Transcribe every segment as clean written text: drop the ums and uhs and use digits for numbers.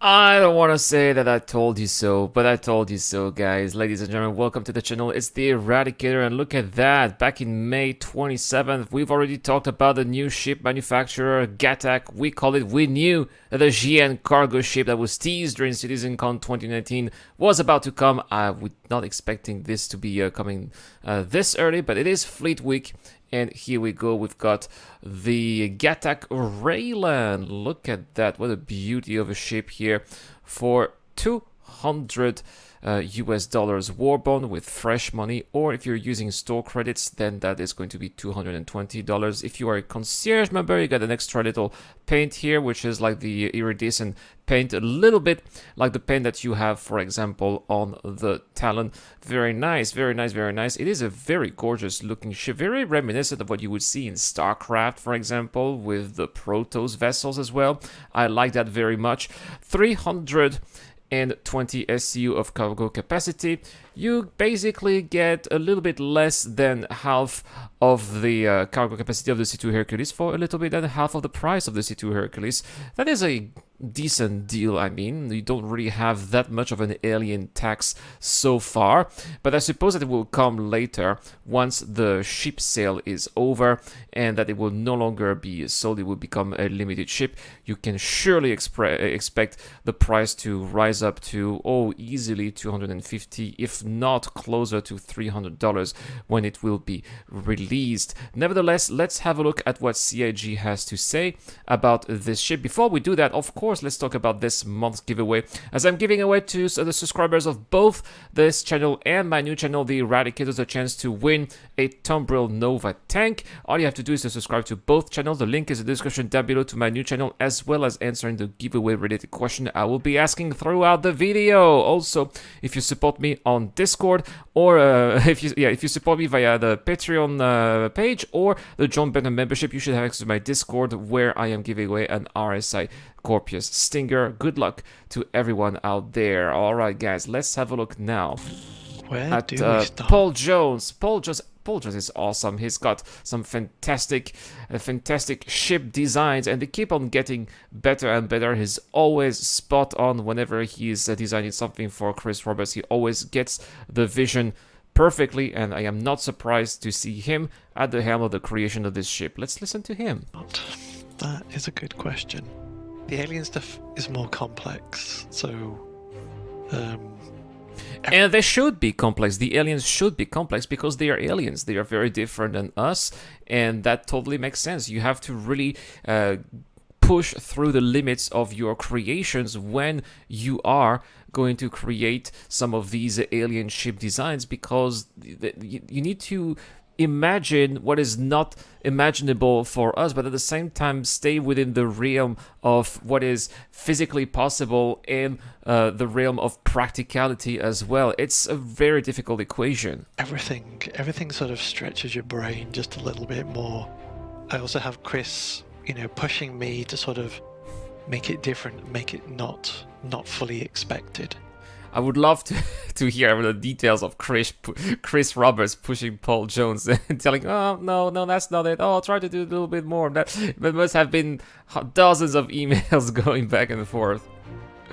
I don't want to say that I told you so, but I told you so, guys. Ladies and gentlemen, welcome to the channel. It's the Eradicator, and look at that. Back in May 27th, we've already talked about the new ship manufacturer, Gatac. We knew that the xi'an cargo ship that was teased during CitizenCon 2019 was about to come. I was not expecting this to be coming this early, but it is Fleet Week. And here we go, we've got the Gatac Railen. Look at that, what a beauty of a ship here for 200 US dollars war bond with fresh money, or if you're using store credits, then that is going to be $220. If you are a concierge member, you got an extra little paint here, which is like the iridescent paint, a little bit like the paint that you have, for example, on the Talon. Very nice, very nice, very nice. It is a very gorgeous looking ship, very reminiscent of what you would see in StarCraft, for example, with the Protoss vessels as well. I like that very much. 320 SCU of cargo capacity. You basically get a little bit less than half of the cargo capacity of the C2 Hercules for a little bit than half of the price of the C2 Hercules. That is a decent deal. I mean, you don't really have that much of an alien tax so far, but I suppose that it will come later once the ship sale is over and that it will no longer be sold. It will become a limited ship. You can surely expect the price to rise up to easily 250, if not closer to $300 when it will be released. Nevertheless, let's have a look at what CIG has to say about this ship. Before we do that, of course, let's talk about this month's giveaway, as I'm giving away to the subscribers of both this channel and my new channel, The Eradicators, a chance to win a Tumbril Nova tank. All you have to do is to subscribe to both channels. The link is in the description down below to my new channel, as well as answering the giveaway related question I will be asking throughout the video. Also, if you support me on Discord, or if you support me via the Patreon page or the John Benham membership, you should have access to my Discord, where I am giving away an RSI Corpus Stinger. Good luck to everyone out there. All right, guys, let's have a look now Where do we start? Paul Jones. Paul Jones is awesome. He's got some fantastic ship designs, and they keep on getting better and better. He's always spot on whenever he's designing something for Chris Roberts. He always gets the vision perfectly, and I am not surprised to see him at the helm of the creation of this ship. Let's listen to him. That is a good question. The alien stuff is more complex, so and they should be complex. The aliens should be complex because they are aliens. They are very different than us, and that totally makes sense. You have to really push through the limits of your creations when you are going to create some of these alien ship designs, because you need to imagine what is not imaginable for us, but at the same time stay within the realm of what is physically possible and the realm of practicality as well. It's a very difficult equation. everything sort of stretches your brain just a little bit more. I also have Chris, pushing me to sort of make it different, make it not fully expected. I would love to hear the details of Chris Roberts pushing Paul Jones and telling, oh, no, that's not it. Oh, I'll try to do a little bit more. That must have been dozens of emails going back and forth.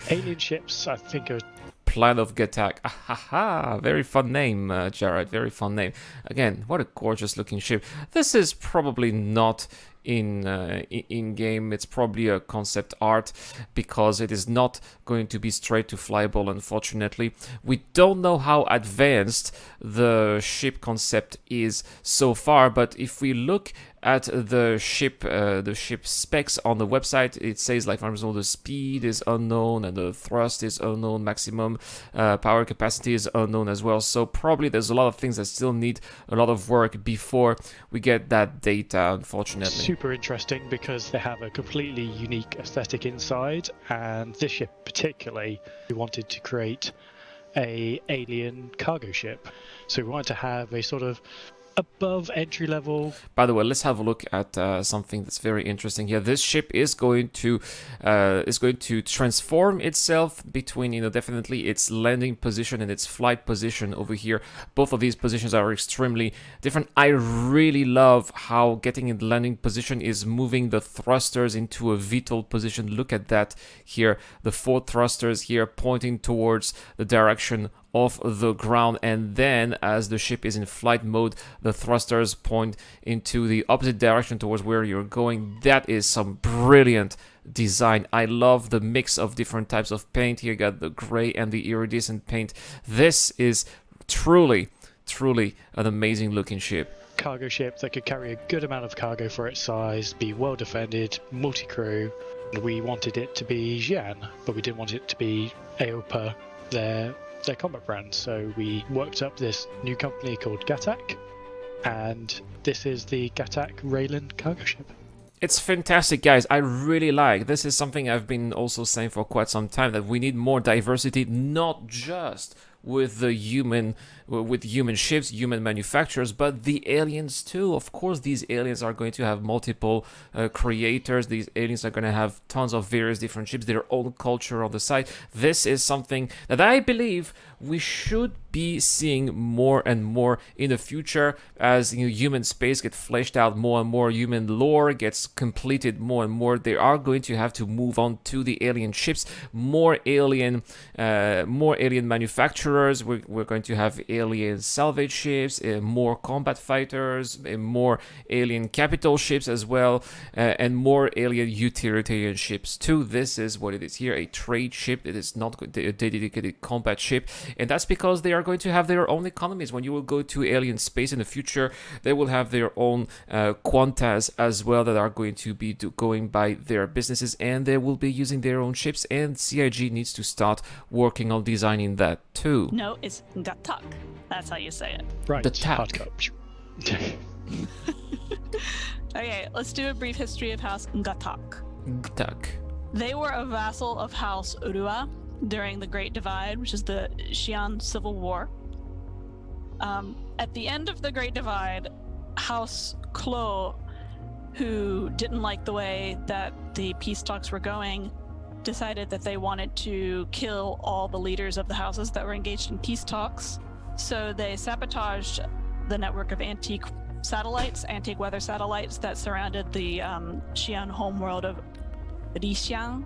Alien ships, I think, are... Plan of Gatac. Ahaha, very fun name, Jared. Very fun name. Again, what a gorgeous looking ship. This is probably not in game. It's probably a concept art, because it is not going to be straight to flyable, unfortunately. We don't know how advanced the ship concept is so far, but if we look at the ship specs on the website, it says, like, for example, the speed is unknown and the thrust is unknown, maximum power capacity is unknown as well. So probably there's a lot of things that still need a lot of work before we get that data, unfortunately. Super interesting, because they have a completely unique aesthetic inside, and this ship particularly, we wanted to create a alien cargo ship. So we wanted to have a sort of above entry level. By the way, let's have a look at something that's very interesting here. This ship is going to transform itself between, definitely its landing position and its flight position over here. Both of these positions are extremely different. I really love how getting in the landing position is moving the thrusters into a VTOL position. Look at that here. The 4 thrusters here pointing towards the direction of the ground, and then as the ship is in flight mode, the thrusters point into the opposite direction towards where you're going. That is some brilliant design. I love the mix of different types of paint here. You got the gray and the iridescent paint. This is truly an amazing looking ship. Cargo ship that could carry a good amount of cargo for its size, be well defended, multi-crew. We wanted it to be xi'an, but we didn't want it to be AOPA, their combat brand. So we worked up this new company called Gatac, and this is the Gatac Railen cargo ship. It's fantastic, guys. I really like. This is something I've been also saying for quite some time, that we need more diversity, not just with the human ships, human manufacturers, but the aliens too. Of course, these aliens are going to have multiple creators. These aliens are going to have tons of various different ships, their own culture on the side. This is something that I believe we should be seeing more and more in the future as human space gets fleshed out more and more, human lore gets completed more and more. They are going to have to move on to the alien ships, more alien manufacturers. We're going to have alien salvage ships, more combat fighters, more alien capital ships as well, and more alien utilitarian ships too. This is what it is here, a trade ship. It is not a dedicated combat ship, and that's because they are going to have their own economies. When you will go to alien space in the future, they will have their own quantas as well that are going to be going by their businesses, and they will be using their own ships, and CIG needs to start working on designing that too. No, it's Gatac. That's how you say it. Right. The tack. Okay, let's do a brief history of House Gatac. Gatac. They were a vassal of House Urua during the Great Divide, which is the Xi'an Civil War. At the end of the Great Divide, House Klo, who didn't like the way that the peace talks were going, decided that they wanted to kill all the leaders of the houses that were engaged in peace talks. So they sabotaged the network of antique weather satellites that surrounded the Xi'an homeworld of Rishiang.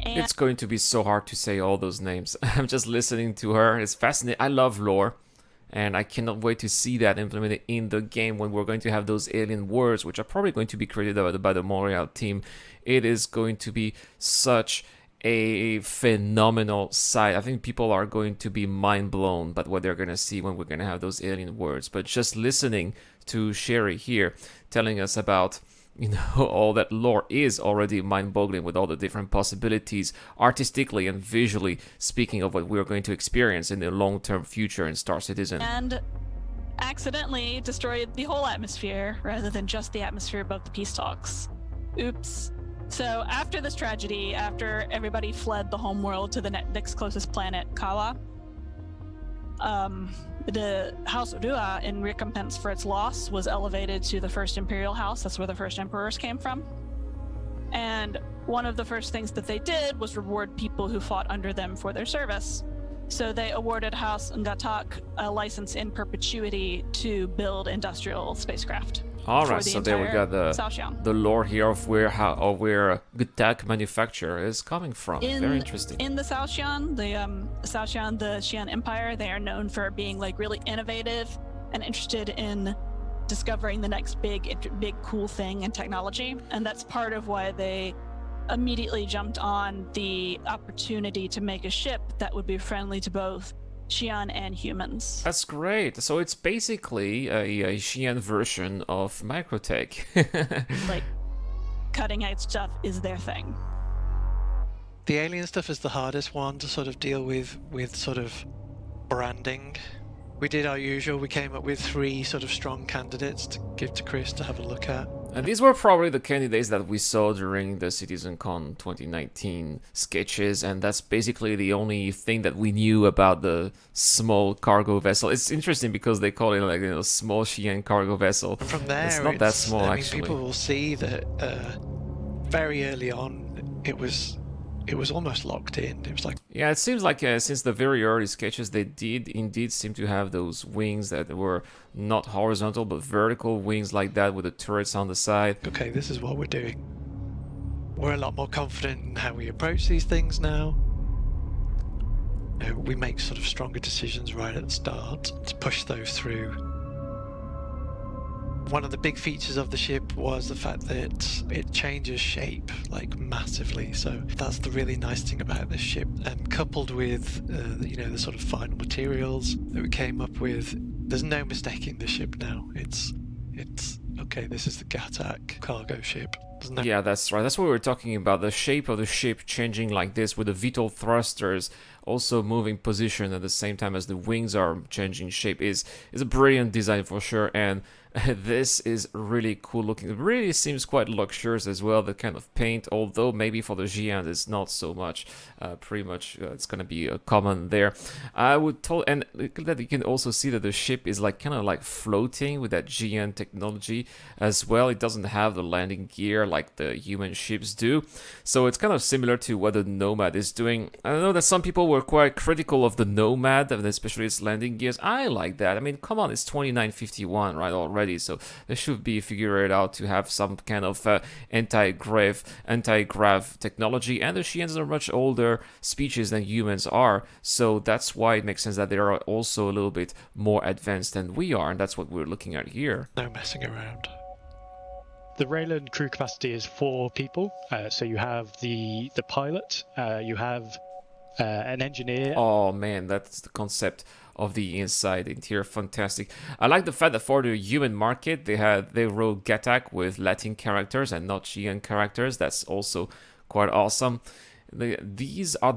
And It's going to be so hard to say all those names. I'm just listening to her. It's fascinating. I love lore, and I cannot wait to see that implemented in the game when we're going to have those alien words, which are probably going to be created by the Montreal team. It is going to be such a phenomenal sight. I think people are going to be mind blown by what they're going to see when we're going to have those alien words. But just listening to Sherry here telling us about all that lore is already mind-boggling, with all the different possibilities artistically and visually speaking of what we're going to experience in the long-term future in Star Citizen. and accidentally destroyed the whole atmosphere rather than just the atmosphere above the peace talks. Oops. So after this tragedy, after everybody fled the homeworld to the next closest planet, Kawa, the House Urua, in recompense for its loss, was elevated to the first Imperial House. That's where the first emperors came from. And one of the first things that they did was reward people who fought under them for their service. So they awarded House Gatac a license in perpetuity to build industrial spacecraft. All for right, the so there we entire got South Xi'an. the lore here of where Gatac manufacturer is coming from. Very interesting. In the South Xi'an, the Xi'an Empire, they are known for being really innovative and interested in discovering the next big cool thing in technology, and that's part of why they immediately jumped on the opportunity to make a ship that would be friendly to both Xi'an and humans. That's great. So it's basically a Xi'an version of Microtech. Cutting edge stuff is their thing. The alien stuff is the hardest one to sort of deal with sort of branding. We did our usual. We came up with 3 sort of strong candidates to give to Chris to have a look at. And these were probably the candidates that we saw during the CitizenCon 2019 sketches, and that's basically the only thing that we knew about the small cargo vessel. It's interesting because they call it like small xi'an cargo vessel. And from there, it's not that small, actually. People will see that very early on, it was almost locked in. It was like, yeah, it seems like since the very early sketches, they did indeed seem to have those wings that were not horizontal but vertical wings like that with the turrets on the side. okay, this is what we're doing. We're a lot more confident in how we approach these things now. We make sort of stronger decisions right at the start to push those through. One of the big features of the ship was the fact that it changes shape like massively, so that's the really nice thing about this ship. And coupled with the sort of final materials that we came up with, there's no mistaking the ship now. It's okay, this is the Gatac cargo ship. Yeah, that's right. That's what we were talking about. The shape of the ship changing like this with the vital thrusters also moving position at the same time as the wings are changing shape is a brilliant design for sure. And this is really cool looking. It really seems quite luxurious as well, the kind of paint, although maybe for the xi'an it's not so much. Pretty much it's going to be common there. I would tell, and that you can also see that the ship is like kind of like floating with that xi'an technology as well. It doesn't have the landing gear like the human ships do, so it's kind of similar to what the Nomad is doing. I know that some people were quite critical of the Nomad, and especially its landing gears. I like that. I mean, come on, it's 2951 right already, so they should be figured out to have some kind of anti-grav technology. And the xi'ans are much older species than humans are, so that's why it makes sense that they are also a little bit more advanced than we are, and that's what we're looking at here. No messing around. The Raylan crew capacity is 4 people, so you have the pilot, you have an engineer. Oh man, that's the concept of the interior, fantastic. I like the fact that for the human market they wrote Gatac with Latin characters and not xi'an characters. That's also quite awesome. Are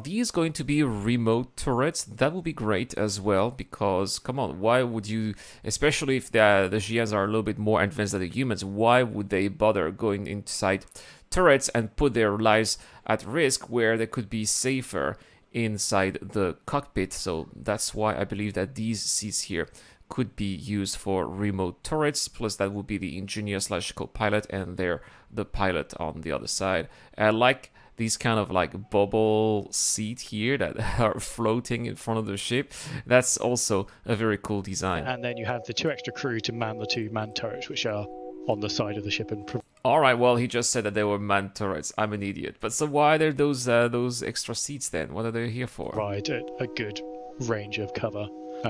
these going to be remote turrets? That would be great as well, because come on, why would you, especially if the xi'ans are a little bit more advanced than the humans, why would they bother going inside turrets and put their lives at risk where they could be safer inside the cockpit? So that's why I believe that these seats here could be used for remote turrets, plus that would be the engineer / co-pilot, and they're the pilot on the other side. I like these kind of like bubble seat here that are floating in front of the ship. That's also a very cool design. And then you have the 2 extra crew to man the 2 manned turrets, which are on the side of the ship. And all right, well, he just said that they were manned turrets. I'm an idiot. But so why are there those extra seats then? What are they here for? Provide a good range of cover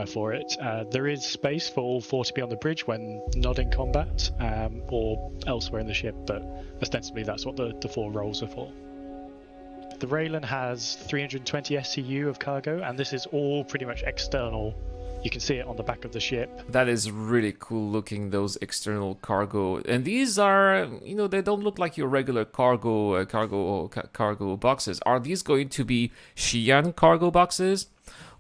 for it. There is space for all 4 to be on the bridge when not in combat or elsewhere in the ship, but ostensibly that's what the 4 roles are for. The Raylan has 320 SCU of cargo, and this is all pretty much external. You can see it on the back of the ship. That is really cool looking, those external cargo. And these are, they don't look like your regular cargo boxes. Are these going to be xi'an cargo boxes?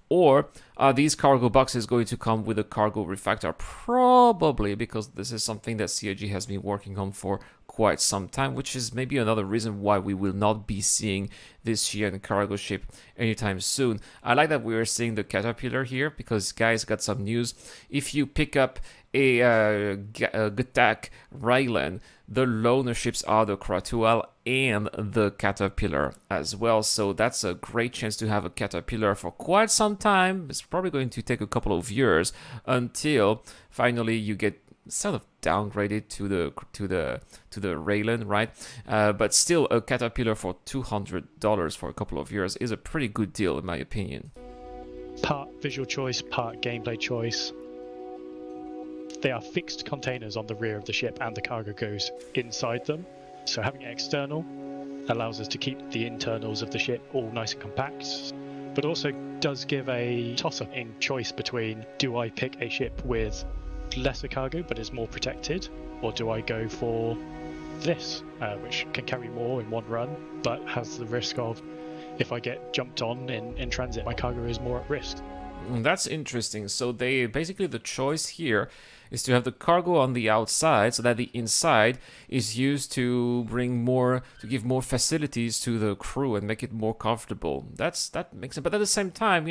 Or are these cargo boxes going to come with a cargo refactor? Probably, because this is something that CIG has been working on for quite some time, which is maybe another reason why we will not be seeing this xi'an cargo ship anytime soon. I like that we are seeing the Caterpillar here, because guys, got some news. If you pick up a Gatac Railen, the loaner ships are the Kratual and the Caterpillar as well, so that's a great chance to have a Caterpillar for quite some time. It's probably going to take a couple of years until finally you get sort of downgraded to the Raylan, right? But still, a Caterpillar for $200 for a couple of years is a pretty good deal, in my opinion. Part visual choice, part gameplay choice. They are fixed containers on the rear of the ship, and the cargo goes inside them. So having it external allows us to keep the internals of the ship all nice and compact, but also does give a toss-up in choice between, do I pick a ship with lesser cargo but is more protected, or do I go for this, which can carry more in one run but has the risk of, if I get jumped on in transit, my cargo is more at risk. That's interesting. So they basically, the choice here is to have the cargo on the outside so that the inside is used to give more facilities to the crew and make it more comfortable. That makes sense. But at the same time,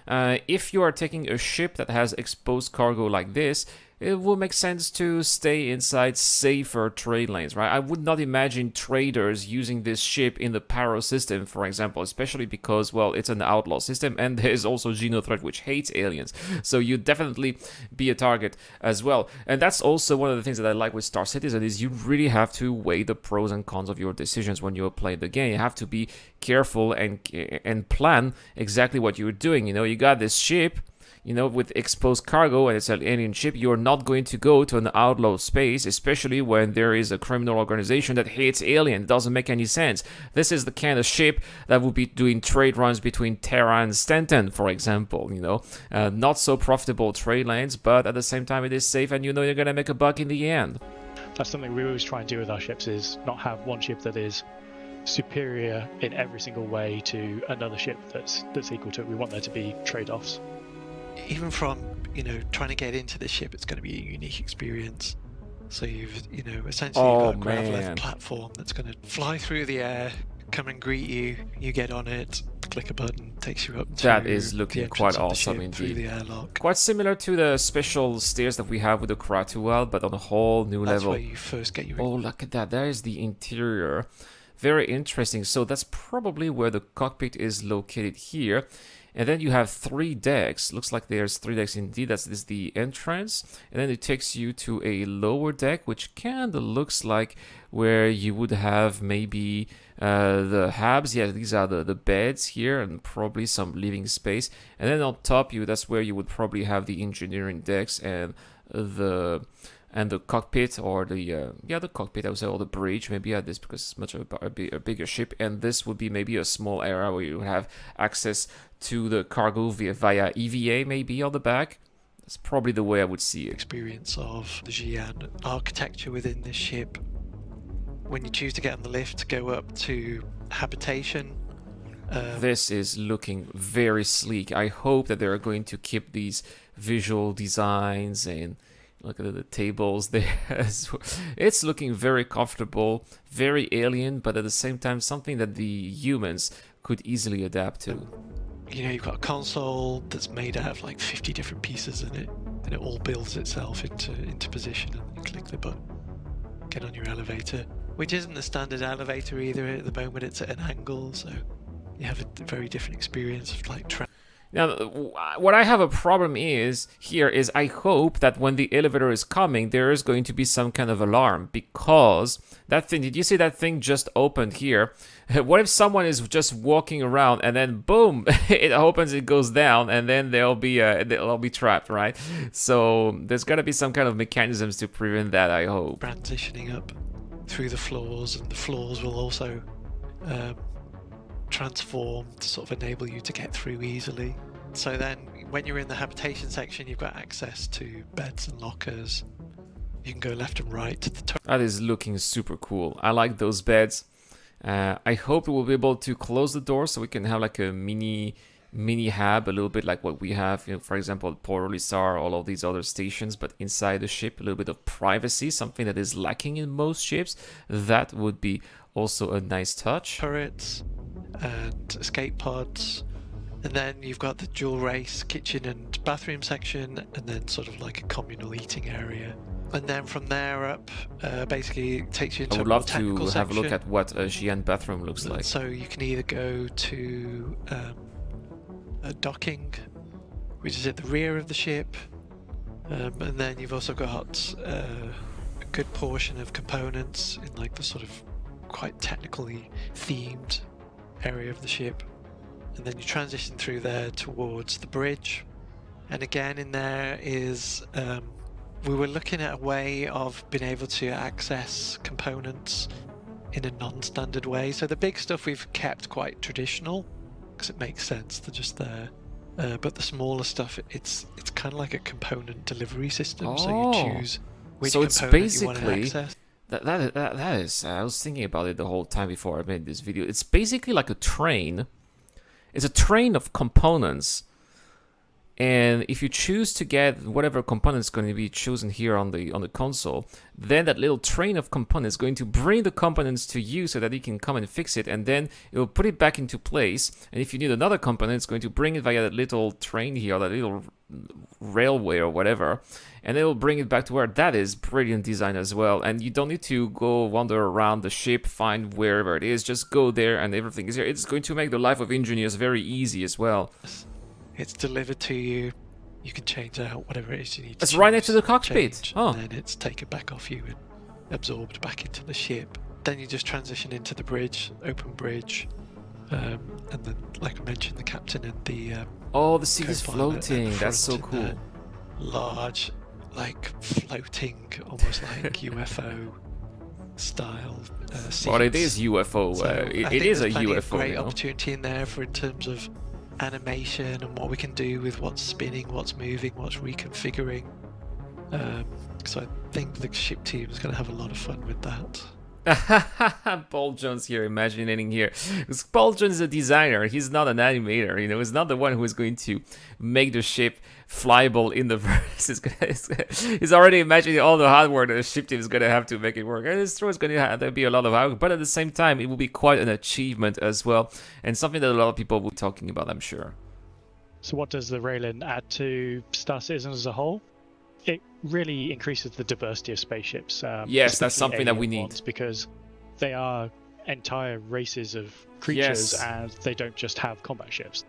if you are taking a ship that has exposed cargo like this, it will make sense to stay inside safer trade lanes, right? I would not imagine traders using this ship in the Paro system, for example, especially because, well, it's an outlaw system, and there's also Xenothreat, which hates aliens. So you'd definitely be a target as well. And that's also one of the things that I like with Star Citizen, is you really have to weigh the pros and cons of your decisions when you play the game. You have to be careful and plan exactly what you're doing. You got this ship, with exposed cargo, and it's an alien ship. You're not going to go to an outlaw space, especially when there is a criminal organization that hates aliens. It doesn't make any sense. This is the kind of ship that would be doing trade runs between Terra and Stanton, for example. Not so profitable trade lanes, but at the same time it is safe, and you're going to make a buck in the end. That's something we always try and do with our ships, is not have one ship that is superior in every single way to another ship that's equal to it. We want there to be trade-offs. Even from trying to get into the ship, it's going to be a unique experience. So you've essentially got a gravel platform that's going to fly through the air, come and greet you. You get on it, click a button, takes you up to that is looking quite awesome indeed. Through the airlock. Quite similar to the special stairs that we have with the Kratuel, but on a whole new level. That's where you first get your... Oh, look at that. There is the interior. Very interesting. So that's probably where the cockpit is located here. And then you have 3 decks. Looks like there's 3 decks indeed. This is the entrance. And then it takes you to a lower deck, which kind of looks like where you would have maybe the habs. Yeah, these are the beds here, and probably some living space. And then on top, that's where you would probably have the engineering decks and the cockpit, or the cockpit, I would say, or the bridge, maybe at this, because it's much of a bigger ship. And this would be maybe a small area where you have access to the cargo via EVA, maybe on the back. That's probably the way I would see it. Experience of the xi'an architecture within this ship. When you choose to get on the lift to go up to habitation, this is looking very sleek. I hope that they're going to keep these visual designs, and look at the tables there. It's looking very comfortable, very alien, but at the same time something that the humans could easily adapt to. You've got a console that's made out of like 50 different pieces in it, and it all builds itself into position, and you click the button, get on your elevator, which isn't the standard elevator either. At the moment it's at an angle, so you have a very different experience of like Now, what I have a problem here is I hope that when the elevator is coming, there is going to be some kind of alarm, because that thing, did you see that thing just opened here? What if someone is just walking around and then boom, it opens, it goes down, and then they'll be trapped, right? So there's got to be some kind of mechanisms to prevent that, I hope. Transitioning up through the floors, and the floors will also transform to sort of enable you to get through easily. So then when you're in the habitation section, you've got access to beds and lockers. You can go left and right to the top. That is looking super cool. I like those beds. I hope we'll be able to close the door so we can have like a mini hab, a little bit like what we have, for example, at Port Olisar, all of these other stations, but inside the ship, a little bit of privacy, something that is lacking in most ships. That would be also a nice touch. Turrets and escape pods, and then you've got the dual race kitchen and bathroom section, and then sort of like a communal eating area. And then from there up, basically it takes you into I would a more love technical to have a look section. at what a xi'an bathroom looks like. So you can either go to a docking, which is at the rear of the ship, and then you've also got a good portion of components in like the sort of quite technically themed area of the ship, and then you transition through there towards the bridge. And again, in there is we were looking at a way of being able to access components in a non-standard way. So the big stuff we've kept quite traditional because it makes sense, they're just there. But the smaller stuff, it's kind of like a component delivery system. So you choose which component you want to access. That is, I was thinking about it the whole time before I made this video. It's basically like a train. It's a train of components And if you choose to get whatever component is going to be chosen here on the console, then that little train of components is going to bring the components to you so that you can come and fix it, and then it will put it back into place. And if you need another component, it's going to bring it via that little train here, that little railway or whatever, and it will bring it back to where. That is brilliant design as well. And you don't need to go wander around the ship, find wherever it is, just go there and everything is here. It's going to make the life of engineers very easy as well. It's delivered to you. You can change out whatever it is you need to It's right next to the change, cockpit. Oh. And then it's taken back off you and absorbed back into the ship. Then you just transition into the bridge, open bridge, and then, like I mentioned, the captain and the Oh, the seat is co-pilot at the floating. That's so front, and cool. large, like floating, almost like UFO style seats. Well, it is UFO. So I it think is a there's plenty of UFO. great You know? opportunity in there for in terms of animation and what we can do with what's spinning, what's moving, what's reconfiguring. So I think the ship team is going to have a lot of fun with that. Paul Jones here, imagining here. Because Paul Jones is a designer. He's not an animator. You know, he's not the one who is going to make the ship flyable in the verse. He's already imagining all the hardware that the ship team is going to have to make it work. And it's true, it's going to have to be a lot of hardware, but at the same time, it will be quite an achievement as well, and something that a lot of people will be talking about, I'm sure. So what does the Raylan add to Star Citizen as a whole? It really increases the diversity of spaceships. Yes, that's especially something that we alien need. ones, because they are entire races of creatures, Yes. and they don't just have combat ships.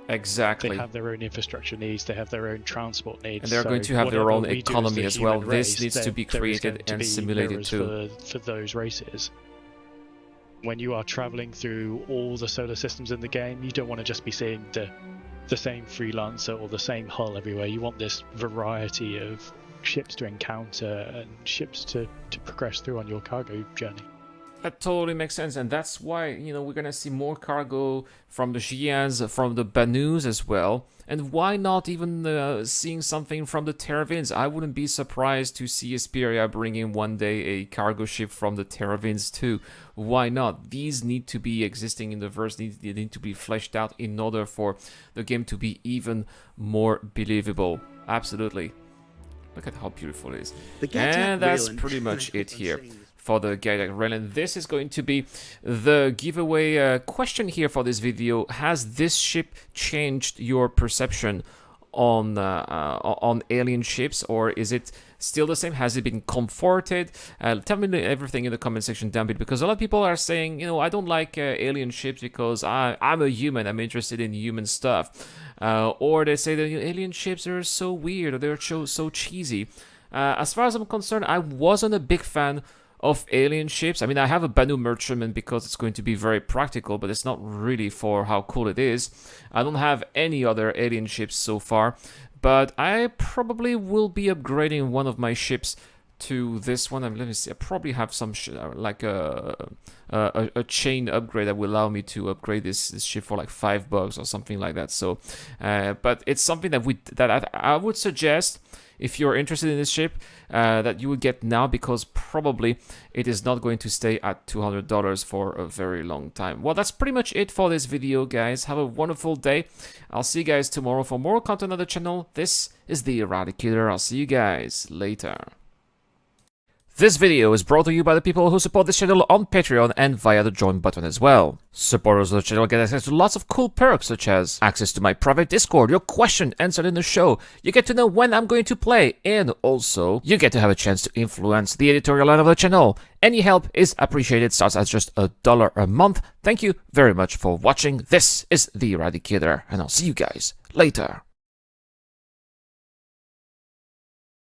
Exactly. They have their own infrastructure needs, they have their own transport needs. And they're so going to have their whatever own we do economy the as well. human This race, needs to be there is going created to and be simulated mirrors too. for those races. When you are traveling through all the solar systems in the game, you don't want to just be seeing the same freelancer or the same hull everywhere. You want this variety of ships to encounter and ships to progress through on your cargo journey. That totally makes sense, and that's why, you know, we're gonna see more cargo from the xi'ans, from the Banus as well, and why not even seeing something from the Terravins? I wouldn't be surprised to see Asperia bring in one day a cargo ship from the Terravins too. Why not? These need to be existing in the verse, they need to be fleshed out in order for the game to be even more believable. Absolutely. Look at how beautiful it is. And that's pretty much it here for the Gatac Railen. This is going to be the giveaway question here for this video. Has this ship changed your perception on alien ships, or is it still the same? Has it been comforted? Tell me everything in the comment section down below, because a lot of people are saying, you know, I don't like alien ships because I'm a human, I'm interested in human stuff. Or they say that alien ships are so weird, or they're so cheesy. As far as I'm concerned, I wasn't a big fan of alien ships. I mean, I have a Banu merchantman because it's going to be very practical, but it's not really for how cool it is. I don't have any other alien ships so far, but I probably will be upgrading one of my ships to this one. Let me see. I probably have some like a chain upgrade that will allow me to upgrade this ship for like $5 or something like that. So, but it's something that I would suggest, if you're interested in this ship, that you would get now, because probably it is not going to stay at $200 for a very long time. Well, that's pretty much it for this video, guys. Have a wonderful day. I'll see you guys tomorrow for more content on the channel. This is the Eradicator. I'll see you guys later. This video is brought to you by the people who support this channel on Patreon and via the join button as well. Supporters of the channel get access to lots of cool perks, such as access to my private Discord, your question answered in the show, you get to know when I'm going to play, and also you get to have a chance to influence the editorial line of the channel. Any help is appreciated, starts at just $1 a month. Thank you very much for watching. This is the Eradicator, and I'll see you guys later.